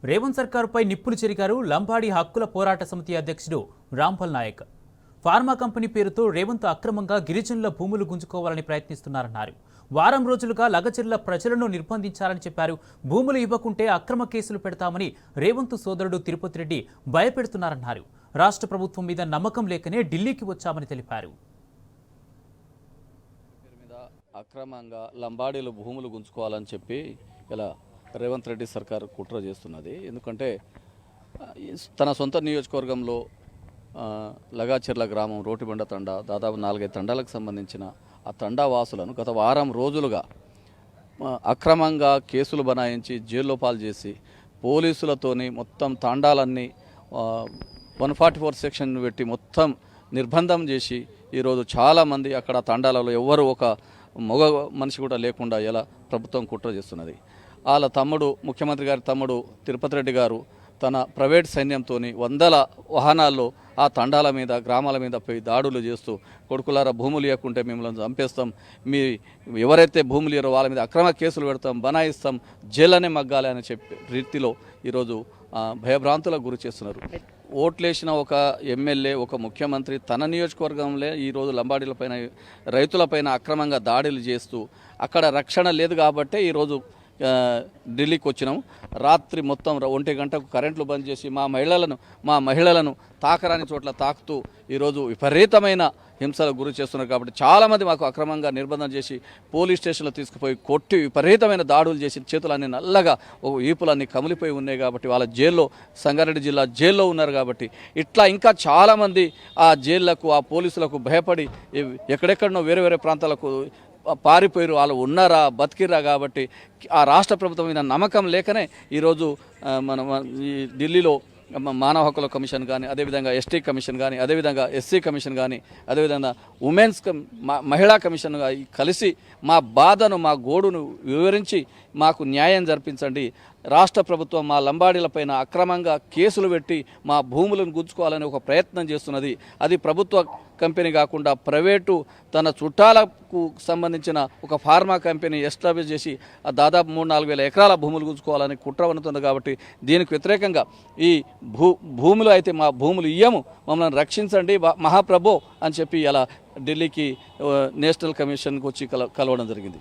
రేవంత్ సర్కారుపై నిప్పులు చెరిగారు లంబాడి హక్కుల పోరాట సమితి అధ్యక్షుడు రాంపల్ నాయక్. ఫార్మా కంపెనీ పేరుతో రేవంత్ అక్రమంగా గిరిజనుల భూములు గుంజుకోవాలని ప్రయత్నిస్తున్నారన్నారు. వారం రోజులుగా లగచెర్ల ప్రజలను నిర్బంధించాలని చెప్పారు. భూములు ఇవ్వకుంటే అక్రమ కేసులు పెడతామని రేవంత్ సోదరుడు తిరుపతి రెడ్డి భయపెడుతున్నారన్నారు. రాష్ట్ర ప్రభుత్వం మీద నమ్మకం లేకనే ఢిల్లీకి వచ్చామని తెలిపారు. అక్రమంగా లంబాడీలు భూములు గుంజుకోవాలని చెప్పి ఇలా రేవంత్ రెడ్డి సర్కారు కుట్ర చేస్తున్నది. ఎందుకంటే తన సొంత నియోజకవర్గంలో లగాచెర్ల గ్రామం రోటిబండ తండా దాదాపు 4-5 తండాలకు సంబంధించిన ఆ తండా వాసులను గత వారం రోజులుగా అక్రమంగా కేసులు బనాయించి జైల్లో పాలు చేసి పోలీసులతోని మొత్తం తండాలన్నీ 144 సెక్షన్ పెట్టి మొత్తం నిర్బంధం చేసి ఈరోజు చాలామంది అక్కడ తండాలలో ఎవ్వరు ఒక మగ మనిషి కూడా లేకుండా ఎలా ప్రభుత్వం కుట్ర చేస్తున్నది. వాళ్ళ తమ్ముడు, ముఖ్యమంత్రి గారి తమ్ముడు తిరుపతి రెడ్డి గారు తన ప్రైవేట్ సైన్యంతో వందల వాహనాల్లో ఆ తండాల మీద, గ్రామాల మీద పోయి దాడులు చేస్తూ కొడుకులారా భూములు ఇవ్వకుంటే మిమ్మల్ని చంపేస్తాం, మీ ఎవరైతే భూములు ఇవ్వరో వాళ్ళ మీద అక్రమ కేసులు పెడతాం, బనాయిస్తాం, జైలనే మగ్గాలి అని చెప్పే రీతిలో ఈరోజు భయభ్రాంతులకు గురి చేస్తున్నారు. ఓట్లేసిన ఒక ఎమ్మెల్యే, ఒక ముఖ్యమంత్రి తన నియోజకవర్గంలో ఈరోజు లంబాడీలపైన, రైతులపైన అక్రమంగా దాడులు చేస్తూ అక్కడ రక్షణ లేదు కాబట్టే ఈరోజు ఢిల్లీకి వచ్చినాము. రాత్రి మొత్తం 1 గంటకు కరెంట్లు బంద్ చేసి మా మహిళలను తాకరాని చోట్ల తాకుతూ ఈరోజు విపరీతమైన హింసలకు గురి చేస్తున్నారు. కాబట్టి చాలామంది మాకు అక్రమంగా నిర్బంధం చేసి పోలీస్ స్టేషన్లో తీసుకుపోయి కొట్టి విపరీతమైన దాడులు చేసి చేతులన్నీ నల్లగా ఈపులన్నీ కమిలిపోయి ఉన్నాయి. కాబట్టి వాళ్ళ జైల్లో, సంగారెడ్డి జిల్లా జైల్లో ఉన్నారు. కాబట్టి ఇట్లా ఇంకా చాలామంది ఆ జైళ్లకు, ఆ పోలీసులకు భయపడి ఎక్కడెక్కడనో వేరే వేరే ప్రాంతాలకు పారిపోయారు. వాళ్ళు ఉన్నారా, బతికిరా. కాబట్టి ఆ రాష్ట్ర ప్రభుత్వం మీద నమ్మకం లేకనే ఈరోజు ఈ ఢిల్లీలో మానవ హక్కుల కమిషన్ కానీ, అదేవిధంగా ఎస్టీ కమిషన్ కానీ, అదేవిధంగా ఎస్సీ కమిషన్ కానీ, అదేవిధంగా ఉమెన్స్ మహిళా కమిషన్ కలిసి మా బాధను, మా గోడును వివరించి మాకు న్యాయం జరిపించండి, రాష్ట్ర ప్రభుత్వం మా లంబాడీలపైన అక్రమంగా కేసులు పెట్టి మా భూములను గుంజుకోవాలని ఒక ప్రయత్నం చేస్తున్నది. అది ప్రభుత్వ కంపెనీ కాకుండా ప్రైవేటు తన చుట్టాలకు సంబంధించిన ఒక ఫార్మా కంపెనీ ఎస్టాబ్లిష్ చేసి దాదాపు 3-4 వేల ఎకరాల భూములు గుంజుకోవాలని కుట్ర పన్నుతుంది. కాబట్టి దీనికి వ్యతిరేకంగా ఈ భూములు అయితే మా భూములు ఇయ్యము, మమ్మల్ని రక్షించండి మహాప్రభో అని చెప్పి ఇలా ఢిల్లీకి నేషనల్ కమిషన్కి వచ్చి కలవడం జరిగింది.